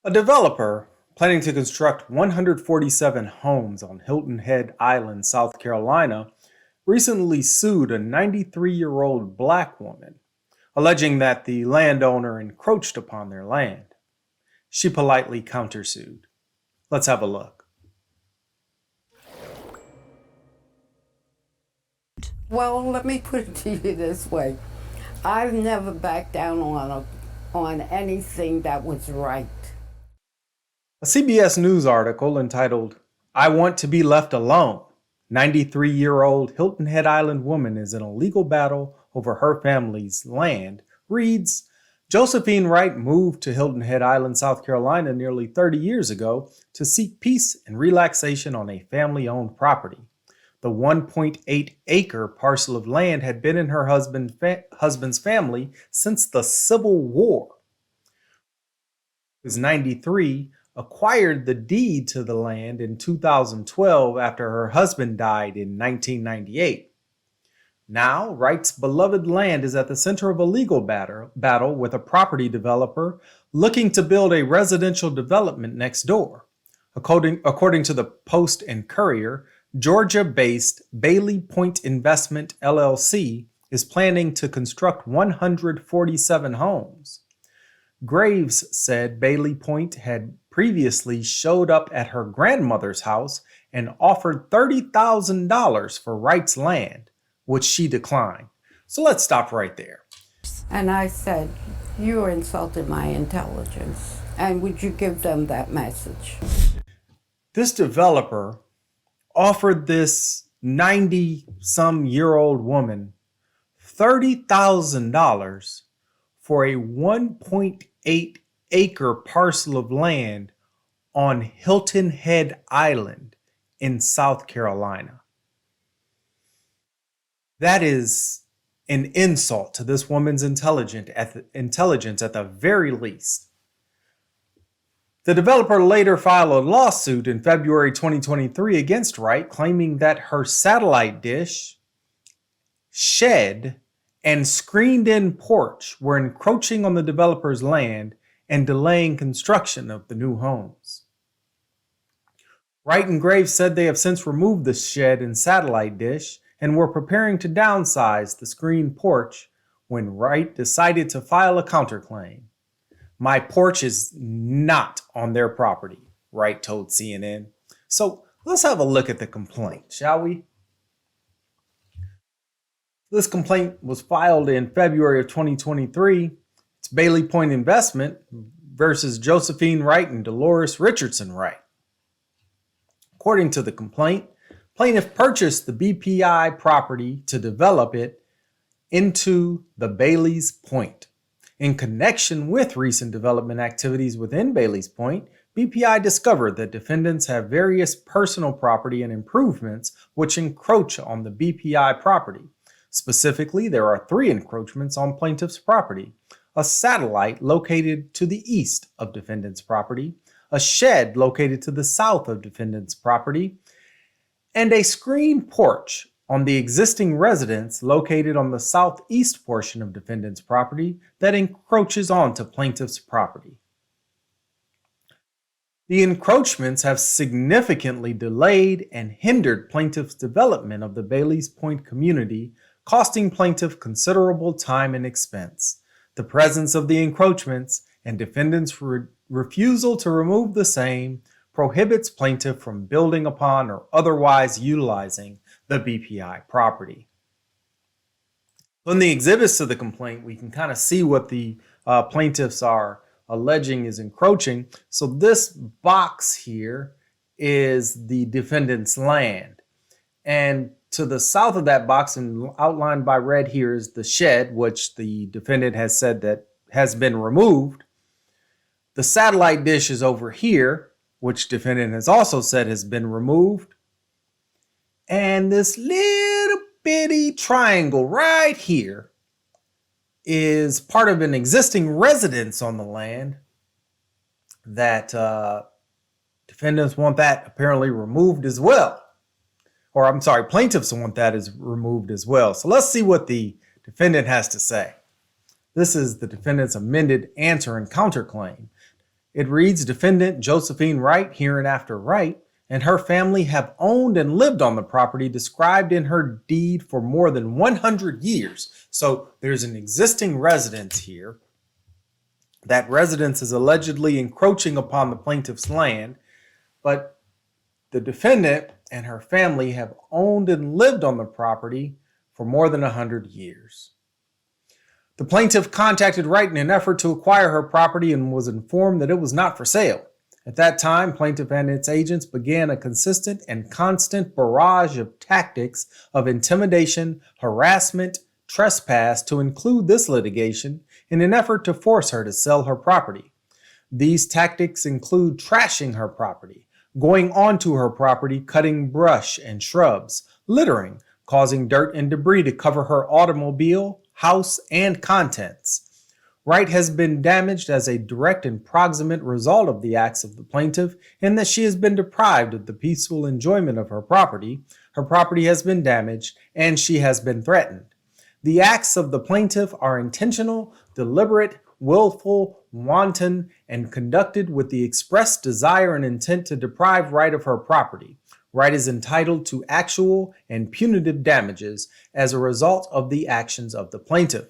A developer planning to construct 147 homes on Hilton Head Island, South Carolina, recently sued a 93-year-old black woman, alleging that the landowner encroached upon their land. She politely countersued. Let's have a look. Well, let me put it to you this way. I've never backed down on anything that was right. A CBS News article entitled, "I Want to Be Left Alone. 93-year-old Hilton Head Island woman is in a legal battle over her family's land," reads, "Josephine Wright moved to Hilton Head Island, South Carolina nearly 30 years ago to seek peace and relaxation on a family-owned property. The 1.8-acre parcel of land had been in her husband's family since the Civil War. He was 93, acquired the deed to the land in 2012 after her husband died in 1998. Now, Wright's beloved land is at the center of a legal battle with a property developer looking to build a residential development next door. According to the Post and Courier, Georgia-based Bailey Point Investment LLC is planning to construct 147 homes. Graves said Bailey Point had previously showed up at her grandmother's house and offered $30,000 for Wright's land, which she declined. So let's stop right there. And I said, "You insulted my intelligence. And would you give them that message?" This developer offered this 90-some-year-old woman $30,000 for a 1.8-acre parcel of land on Hilton Head Island in South Carolina. That is an insult to this woman's intelligence at the very least. The developer later filed a lawsuit in February 2023 against Wright, claiming that her satellite dish, shed, and screened-in porch were encroaching on the developer's land and delaying construction of the new homes. Wright and Graves said they have since removed the shed and satellite dish and were preparing to downsize the screened porch when Wright decided to file a counterclaim. "My porch is not on their property," Wright told CNN. So let's have a look at the complaint, shall we? This complaint was filed in February of 2023. It's Bailey Point Investment versus Josephine Wright and Dolores Richardson Wright. According to the complaint, plaintiff purchased the BPI property to develop it into the Bailey's Point. In connection with recent development activities within Bailey's Point, BPI discovered that defendants have various personal property and improvements which encroach on the BPI property. Specifically, there are 3 encroachments on plaintiff's property: a satellite located to the east of defendant's property, a shed located to the south of defendant's property, and a screened porch on the existing residence located on the southeast portion of defendant's property that encroaches onto plaintiff's property. The encroachments have significantly delayed and hindered plaintiff's development of the Bailey's Point community, costing plaintiff considerable time and expense. The presence of the encroachments and defendant's refusal to remove the same prohibits plaintiff from building upon or otherwise utilizing the BPI property. In the exhibits to the complaint, we can kind of see what the plaintiffs are alleging is encroaching. So this box here is the defendant's land. And to the south of that box, and outlined by red here, is the shed, which the defendant has said that has been removed. The satellite dish is over here, which defendant has also said has been removed. And this little bitty triangle right here is part of an existing residence on the land that defendants want that apparently removed as well. Or I'm sorry, plaintiffs want that as removed as well. So let's see what the defendant has to say. This is the defendant's amended answer and counterclaim. It reads, defendant Josephine Wright, hereinafter Wright, and her family have owned and lived on the property described in her deed for more than 100 years. So there's an existing residence here. That residence is allegedly encroaching upon the plaintiff's land, but the defendant and her family have owned and lived on the property for more than 100 years. The plaintiff contacted Wright in an effort to acquire her property and was informed that it was not for sale. At that time, plaintiff and its agents began a consistent and constant barrage of tactics of intimidation, harassment, trespass to include this litigation in an effort to force her to sell her property. These tactics include trashing her property, going onto her property, cutting brush and shrubs, littering, causing dirt and debris to cover her automobile, house, and contents. Wright has been damaged as a direct and proximate result of the acts of the plaintiff in that she has been deprived of the peaceful enjoyment of her property has been damaged, and she has been threatened. The acts of the plaintiff are intentional, deliberate, willful, wanton, and conducted with the express desire and intent to deprive Wright of her property. Wright is entitled to actual and punitive damages as a result of the actions of the plaintiff.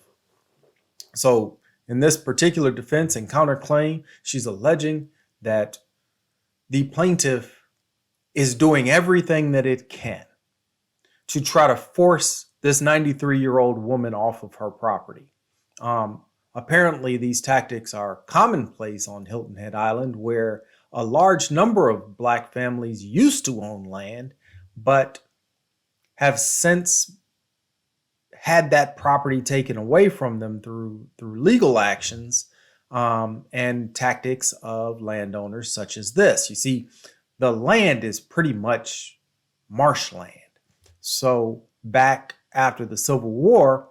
So, in this particular defense and counterclaim, she's alleging that the plaintiff is doing everything that it can to try to force this 93-year-old woman off of her property. Apparently, these tactics are commonplace on Hilton Head Island, where a large number of Black families used to own land, but have since had that property taken away from them through legal actions and tactics of landowners such as this. You see, the land is pretty much marshland. So back after the Civil War,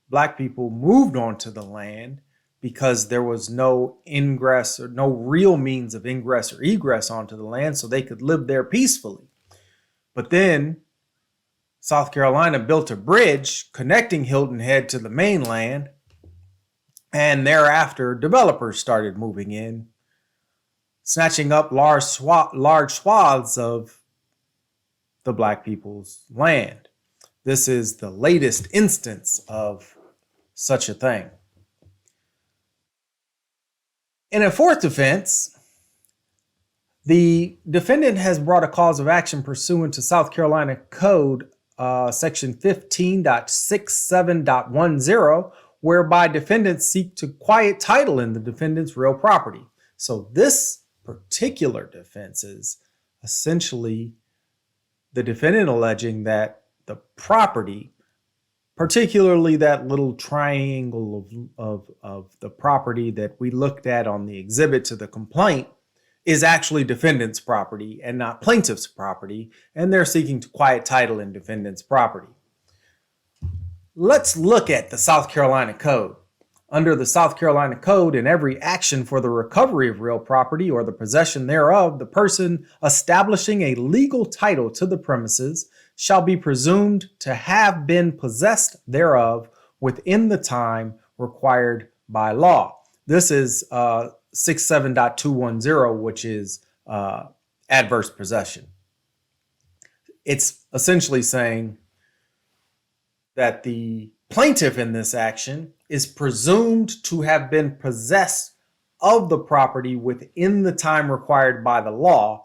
Black people moved onto the land because there was no ingress or no real means of ingress or egress onto the land, so they could live there peacefully. But then South Carolina built a bridge connecting Hilton Head to the mainland, and thereafter developers started moving in, snatching up large swaths of the Black people's land. This is the latest instance of such a thing. In a fourth defense, the defendant has brought a cause of action pursuant to South Carolina Code Section 15.67.10, whereby defendants seek to quiet title in the defendant's real property. So this particular defense is essentially the defendant alleging that the property, particularly that little triangle of the property that we looked at on the exhibit to the complaint, is actually defendant's property and not plaintiff's property, and they're seeking to quiet title in defendant's property. Let's look at the South Carolina Code. Under the South Carolina Code, in every action for the recovery of real property or the possession thereof, the person establishing a legal title to the premises shall be presumed to have been possessed thereof within the time required by law. This is 67.210, which is adverse possession. It's essentially saying that the plaintiff in this action is presumed to have been possessed of the property within the time required by the law,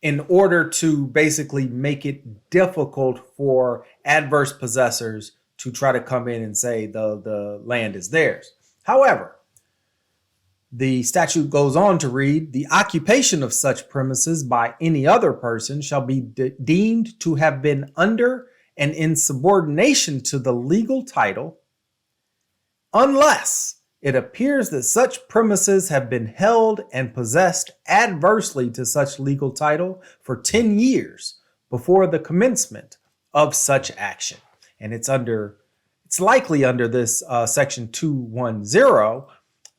in order to basically make it difficult for adverse possessors to try to come in and say the land is theirs. However, the statute goes on to read, the occupation of such premises by any other person shall be deemed to have been under and in subordination to the legal title, unless it appears that such premises have been held and possessed adversely to such legal title for 10 years before the commencement of such action. And it's likely under this section 210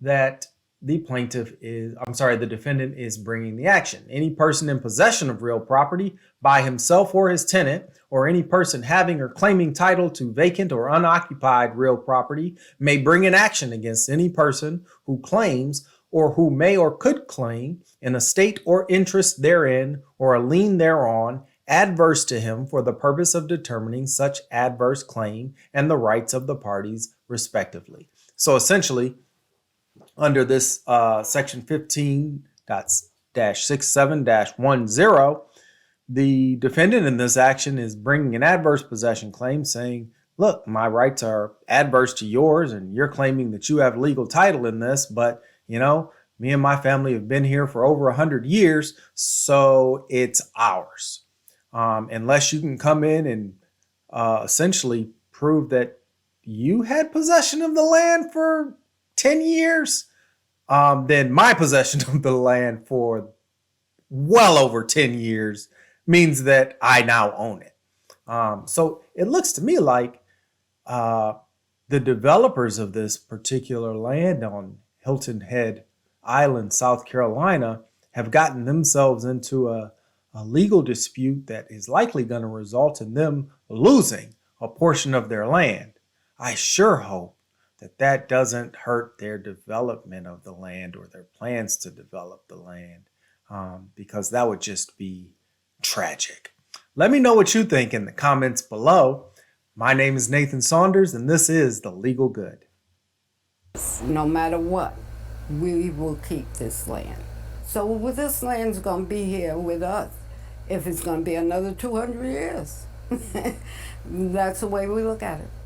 that the the defendant is bringing the action. Any person in possession of real property by himself or his tenant, or any person having or claiming title to vacant or unoccupied real property may bring an action against any person who claims or who may or could claim an estate or interest therein or a lien thereon adverse to him for the purpose of determining such adverse claim and the rights of the parties respectively. So essentially, under this section 15.67-10, the defendant in this action is bringing an adverse possession claim saying, look, my rights are adverse to yours and you're claiming that you have legal title in this, but me and my family have been here for over 100 years, so it's ours. Unless you can come in and essentially prove that you had possession of the land for 10 years, then my possession of the land for well over 10 years means that I now own it. So it looks to me like the developers of this particular land on Hilton Head Island, South Carolina, have gotten themselves into a legal dispute that is likely going to result in them losing a portion of their land. I sure hope that doesn't hurt their development of the land or their plans to develop the land, because that would just be tragic. Let me know what you think in the comments below. My name is Nathan Saunders, and this is The Legal Good. No matter what, we will keep this land. So this land's going to be here with us if it's going to be another 200 years. That's the way we look at it.